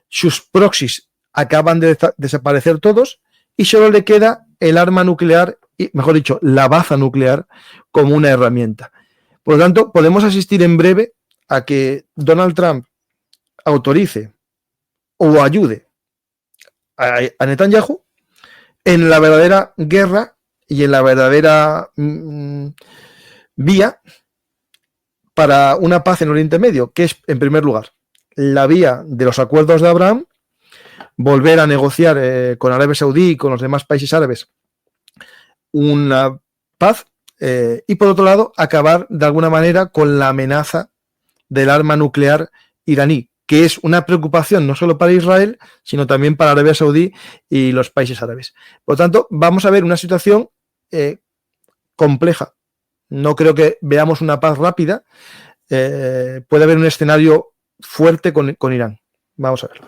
Sus proxies acaban de desaparecer todos y solo le queda el arma nuclear, y mejor dicho, la baza nuclear como una herramienta. Por lo tanto, podemos asistir en breve a que Donald Trump autorice o ayude a Netanyahu en la verdadera guerra y en la verdadera vía para una paz en Oriente Medio, que es, en primer lugar, la vía de los acuerdos de Abraham, volver a negociar con Arabia Saudí y con los demás países árabes una paz, y por otro lado, acabar de alguna manera con la amenaza del arma nuclear iraní, que es una preocupación no solo para Israel, sino también para Arabia Saudí y los países árabes. Por lo tanto, vamos a ver una situación compleja. No creo que veamos una paz rápida. Puede haber un escenario fuerte con Irán. Vamos a verlo.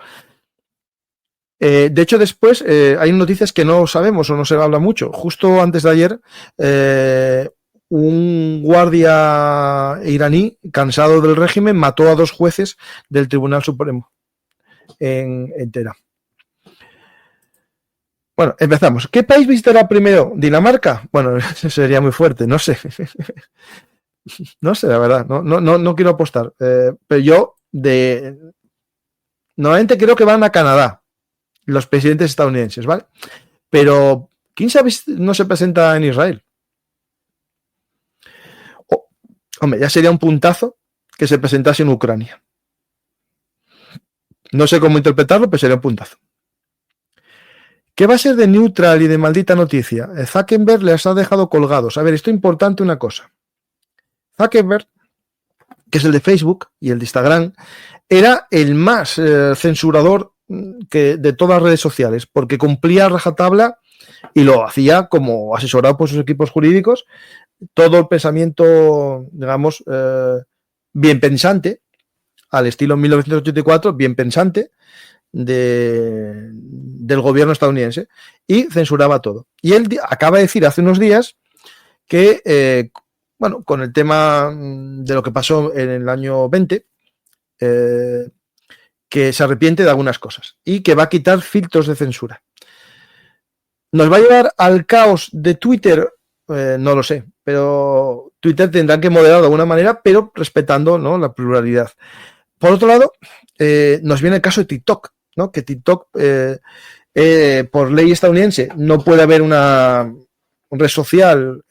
De hecho, después hay noticias que no sabemos o no se habla mucho. Justo antes de ayer, un guardia iraní, cansado del régimen, mató a 2 jueces del Tribunal Supremo en Teherán. Bueno, empezamos. ¿Qué país visitará primero? ¿Dinamarca? Bueno, sería muy fuerte, no sé. No sé, la verdad, no quiero apostar. Pero yo normalmente creo que van a Canadá los presidentes estadounidenses, ¿vale? Pero ¿quién sabe si no se presenta en Israel? Hombre, ya sería un puntazo que se presentase en Ucrania. No sé cómo interpretarlo, pero sería un puntazo. ¿Qué va a ser de Neutral y de Maldita Noticia? Zuckerberg les ha dejado colgados. A ver, esto es importante una cosa. Zuckerberg, que es el de Facebook y el de Instagram, era el más censurador de todas las redes sociales, porque cumplía a rajatabla y lo hacía como asesorado por sus equipos jurídicos, todo el pensamiento, digamos, bien pensante, al estilo 1984, bien pensante, del gobierno estadounidense, y censuraba todo. Y él acaba de decir hace unos días que, bueno, con el tema de lo que pasó en el año 20, que se arrepiente de algunas cosas y que va a quitar filtros de censura. ¿Nos va a llevar al caos de Twitter? No lo sé, pero Twitter tendrá que moderar de alguna manera, pero respetando, ¿no?, la pluralidad. Por otro lado, nos viene el caso de TikTok, ¿no? Que TikTok, por ley estadounidense, no puede haber una red social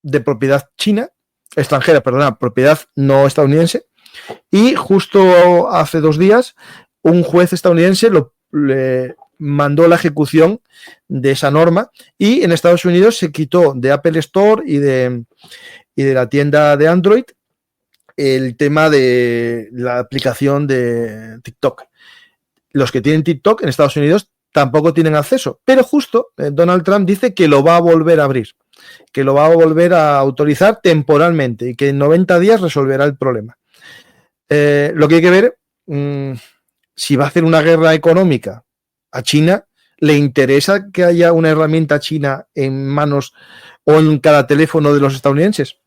de propiedad extranjera, propiedad no estadounidense. Y justo hace 2 días, un juez estadounidense le mandó la ejecución de esa norma y en Estados Unidos se quitó de Apple Store y de la tienda de Android el tema de la aplicación de TikTok. Los que tienen TikTok en Estados Unidos tampoco tienen acceso, pero justo Donald Trump dice que lo va a volver a abrir, que lo va a volver a autorizar temporalmente y que en 90 días resolverá el problema. Lo que hay que ver, si va a hacer una guerra económica a China, ¿le interesa que haya una herramienta china en manos o en cada teléfono de los estadounidenses?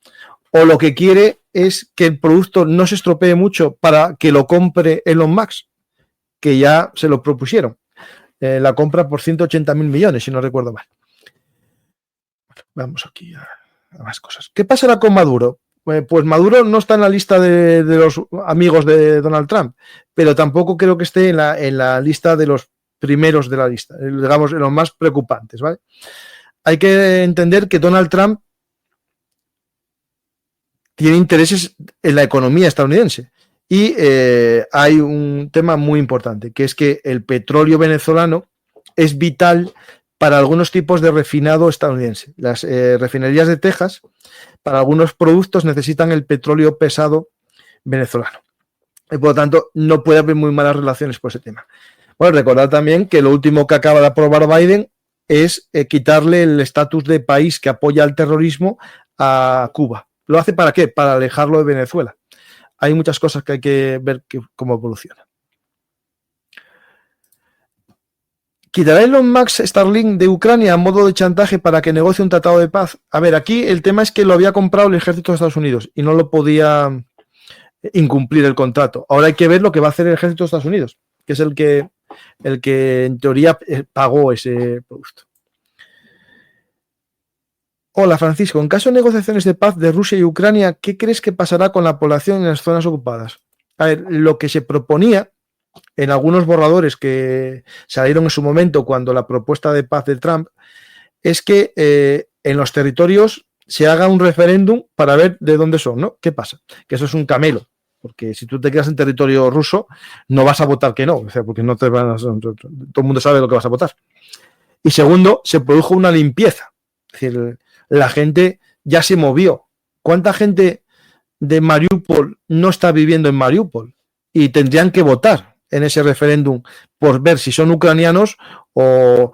¿O lo que quiere es que el producto no se estropee mucho para que lo compre Elon Musk, que ya se lo propusieron? La compra por 180.000 millones, si no recuerdo mal. Vamos aquí a más cosas. ¿Qué pasará con Maduro? Pues Maduro no está en la lista de los amigos de Donald Trump, pero tampoco creo que esté en la lista de los primeros de la lista, digamos, los más preocupantes, ¿vale? Hay que entender que Donald Trump tiene intereses en la economía estadounidense y hay un tema muy importante, que es que el petróleo venezolano es vital para algunos tipos de refinado estadounidense. Las refinerías de Texas, para algunos productos, necesitan el petróleo pesado venezolano. Y por lo tanto, no puede haber muy malas relaciones por ese tema. Bueno, recordad también que lo último que acaba de aprobar Biden es quitarle el estatus de país que apoya al terrorismo a Cuba. ¿Lo hace para qué? Para alejarlo de Venezuela. Hay muchas cosas que hay que ver cómo evoluciona. ¿Quitará Elon Musk Starlink de Ucrania a modo de chantaje para que negocie un tratado de paz? A ver, aquí el tema es que lo había comprado el ejército de Estados Unidos y no lo podía incumplir el contrato. Ahora hay que ver lo que va a hacer el ejército de Estados Unidos, que es el que en teoría pagó ese producto. Hola Francisco, en caso de negociaciones de paz de Rusia y Ucrania, ¿qué crees que pasará con la población en las zonas ocupadas? A ver, lo que se proponía en algunos borradores que salieron en su momento cuando la propuesta de paz de Trump es que en los territorios se haga un referéndum para ver de dónde son, ¿no? ¿Qué pasa? Que eso es un camelo, porque si tú te quedas en territorio ruso no vas a votar que no, o sea, porque no te van a, todo el mundo sabe lo que vas a votar. Y segundo, se produjo una limpieza, es decir, la gente ya se movió. ¿Cuánta gente de Mariupol no está viviendo en Mariupol? Y tendrían que votar en ese referéndum por ver si son ucranianos o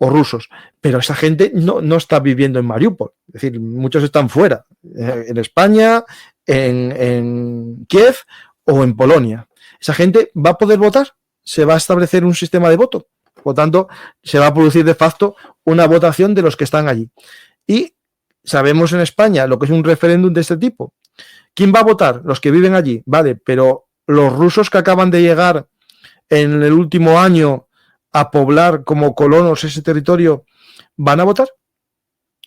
rusos. Pero esa gente no está viviendo en Mariupol. Es decir, muchos están fuera, en España, en Kiev o en Polonia. Esa gente va a poder votar, se va a establecer un sistema de voto. Por lo tanto, se va a producir de facto una votación de los que están allí. Y sabemos en España lo que es un referéndum de este tipo. ¿Quién va a votar? Los que viven allí. Vale, pero los rusos que acaban de llegar en el último año a poblar como colonos ese territorio, ¿van a votar?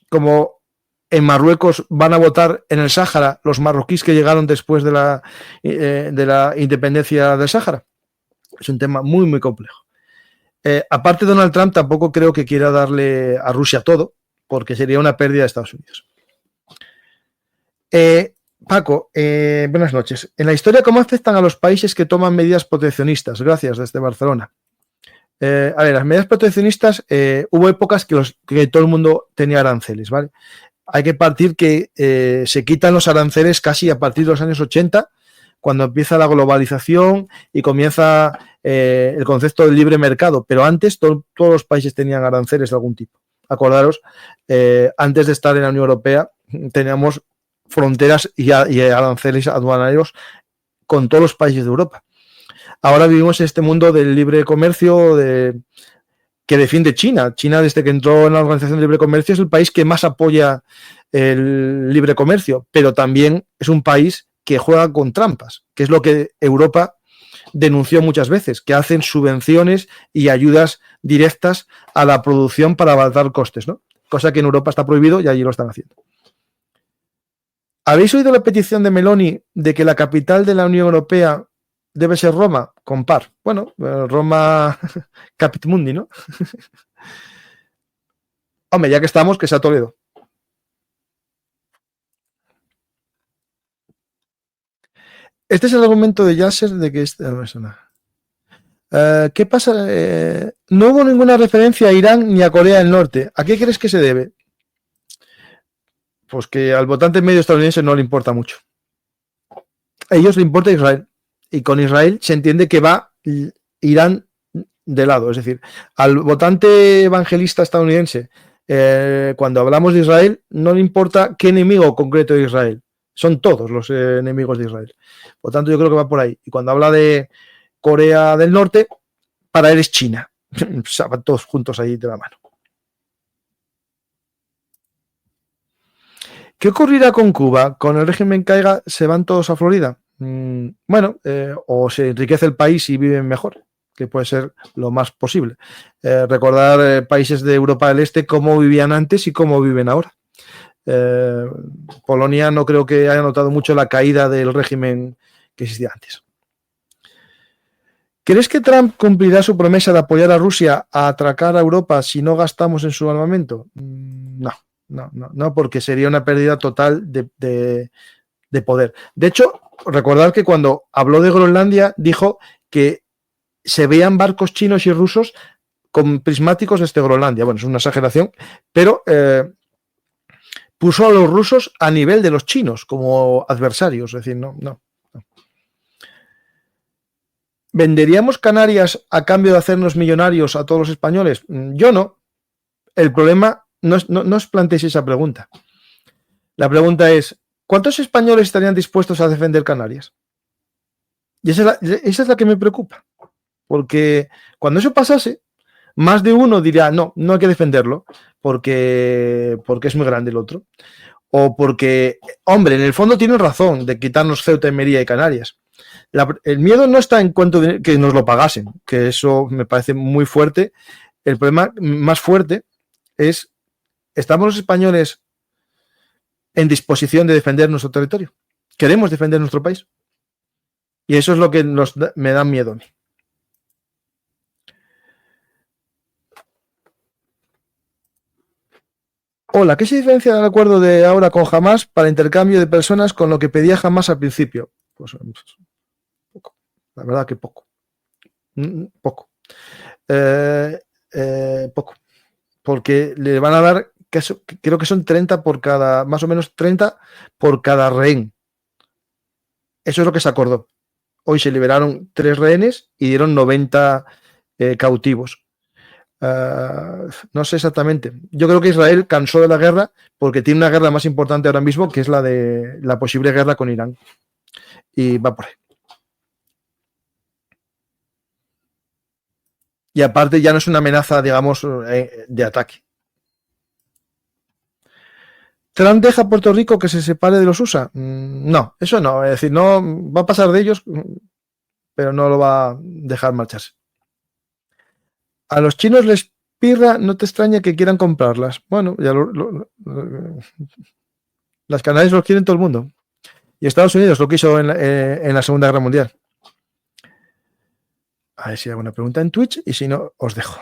Como en Marruecos van a votar en el Sáhara los marroquíes que llegaron después de la independencia del Sáhara. Es un tema muy, muy complejo. Aparte, Donald Trump tampoco creo que quiera darle a Rusia todo, porque sería una pérdida de Estados Unidos. Paco, buenas noches. En la historia, ¿cómo afectan a los países que toman medidas proteccionistas? Gracias, desde Barcelona. A ver, las medidas proteccionistas, hubo épocas que todo el mundo tenía aranceles, ¿vale? Hay que partir que se quitan los aranceles casi a partir de los años 80, cuando empieza la globalización y comienza el concepto del libre mercado, pero antes todos los países tenían aranceles de algún tipo. Acordaros, antes de estar en la Unión Europea teníamos fronteras y aranceles aduanarios con todos los países de Europa. Ahora vivimos en este mundo del libre comercio que defiende China. China, desde que entró en la Organización de Libre Comercio, es el país que más apoya el libre comercio, pero también es un país que juega con trampas, que es lo que Europa denunció muchas veces, que hacen subvenciones y ayudas directas a la producción para abaratar costes, ¿no? Cosa que en Europa está prohibido y allí lo están haciendo. ¿Habéis oído la petición de Meloni de que la capital de la Unión Europea debe ser Roma? Compar. Bueno, Roma Capit Mundi, ¿no? Hombre, ya que estamos, que sea Toledo. Este es el argumento de Yasser de que ¿qué pasa? No hubo ninguna referencia a Irán ni a Corea del Norte. ¿A qué crees que se debe? Pues que al votante medio estadounidense no le importa mucho. A ellos le importa Israel. Y con Israel se entiende que va Irán de lado. Es decir, al votante evangelista estadounidense, cuando hablamos de Israel, no le importa qué enemigo concreto de Israel. Son todos los enemigos de Israel. Por tanto, yo creo que va por ahí. Y cuando habla de Corea del Norte, para él es China. Van todos juntos ahí de la mano. ¿Qué ocurrirá con Cuba? Con el régimen caiga, ¿se van todos a Florida? Bueno, o se enriquece el país y viven mejor, que puede ser lo más posible. Recordar países de Europa del Este, cómo vivían antes y cómo viven ahora. Polonia no creo que haya notado mucho la caída del régimen que existía antes. ¿Crees que Trump cumplirá su promesa de apoyar a Rusia a atracar a Europa si no gastamos en su armamento? No, porque sería una pérdida total de poder. De hecho, recordad que cuando habló de Groenlandia dijo que se veían barcos chinos y rusos con prismáticos desde Groenlandia. Bueno, es una exageración, pero puso a los rusos a nivel de los chinos como adversarios. Es decir, no. ¿Venderíamos Canarias a cambio de hacernos millonarios a todos los españoles? Yo no. El problema, no os planteéis esa pregunta. La pregunta es, ¿cuántos españoles estarían dispuestos a defender Canarias? Y esa es la que me preocupa. Porque cuando eso pasase, más de uno diría, no hay que defenderlo, porque es muy grande el otro. O porque, hombre, en el fondo tienen razón de quitarnos Ceuta, Melilla y Canarias. El miedo no está en cuanto que nos lo pagasen, que eso me parece muy fuerte. El problema más fuerte es, ¿estamos los españoles en disposición de defender nuestro territorio? ¿Queremos defender nuestro país? Y eso es lo que me da miedo a mí. Hola, ¿qué se diferencia del acuerdo de ahora con Hamas para intercambio de personas con lo que pedía Hamas al principio? Pues poco. La verdad que poco. Poco. Poco. Porque le van a dar, creo que son 30 por cada, más o menos 30 por cada rehén. Eso es lo que se acordó. Hoy se liberaron 3 rehenes y dieron 90 cautivos. No sé exactamente. Yo creo que Israel cansó de la guerra porque tiene una guerra más importante ahora mismo, que es la de la posible guerra con Irán. Y va por ahí. Y aparte ya no es una amenaza, digamos, de ataque. ¿Trump deja a Puerto Rico que se separe de los USA? No, eso no. Es decir, no va a pasar de ellos, pero no lo va a dejar marcharse. A los chinos les pirra, no te extraña que quieran comprarlas. Bueno, ya las Canarias los quieren todo el mundo. Y Estados Unidos lo quiso en la Segunda Guerra Mundial. A ver si hay alguna pregunta en Twitch y si no, os dejo.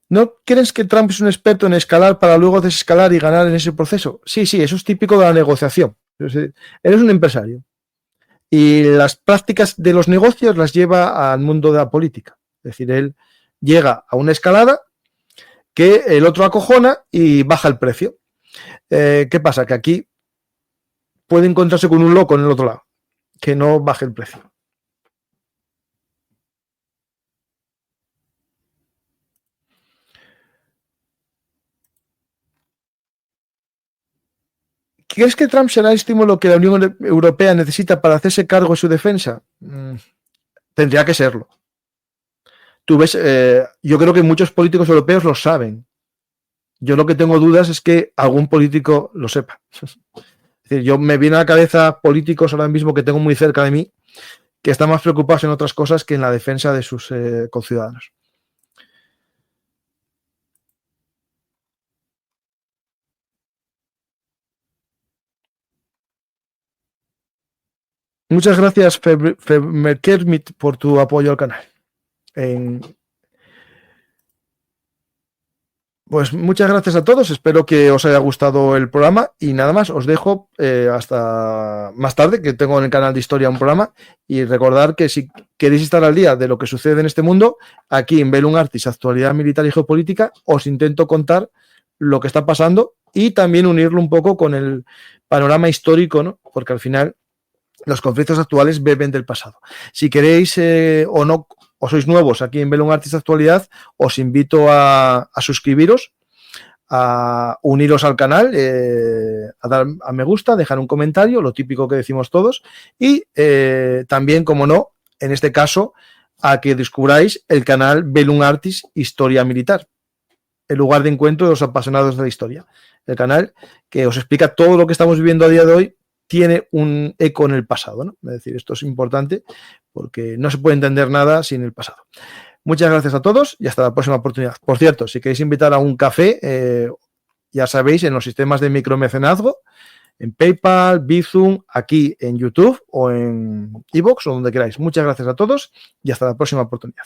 ¿No crees que Trump es un experto en escalar para luego desescalar y ganar en ese proceso? Sí, eso es típico de la negociación. Él es un empresario. Y las prácticas de los negocios las lleva al mundo de la política. Es decir, él llega a una escalada que el otro acojona y baja el precio. ¿Qué pasa? Que aquí puede encontrarse con un loco en el otro lado, que no baje el precio. ¿Crees que Trump será el estímulo que la Unión Europea necesita para hacerse cargo de su defensa? Tendría que serlo. Tú ves, yo creo que muchos políticos europeos lo saben. Yo lo que tengo dudas es que algún político lo sepa. Es decir, yo me viene a la cabeza políticos ahora mismo que tengo muy cerca de mí que están más preocupados en otras cosas que en la defensa de sus conciudadanos. Muchas gracias, Kermit, por tu apoyo al canal. Pues muchas gracias a todos, espero que os haya gustado el programa y nada más, os dejo hasta más tarde, que tengo en el canal de Historia un programa, y recordar que si queréis estar al día de lo que sucede en este mundo, aquí en Bellum Artis, Actualidad Militar y Geopolítica, os intento contar lo que está pasando y también unirlo un poco con el panorama histórico, ¿no? Porque al final los conflictos actuales beben del pasado. Si queréis o no, o sois nuevos aquí en Bellum Artis Actualidad, os invito a suscribiros, a uniros al canal, a dar a me gusta, dejar un comentario, lo típico que decimos todos, y también, como no, en este caso, a que descubráis el canal Bellum Artis Historia Militar, el lugar de encuentro de los apasionados de la historia. El canal que os explica todo lo que estamos viviendo a día de hoy, tiene un eco en el pasado, ¿no? Es decir, esto es importante porque no se puede entender nada sin el pasado. Muchas gracias a todos y hasta la próxima oportunidad. Por cierto, si queréis invitar a un café, ya sabéis, en los sistemas de micromecenazgo, en PayPal, Bizum, aquí en YouTube o en iVoox o donde queráis. Muchas gracias a todos y hasta la próxima oportunidad.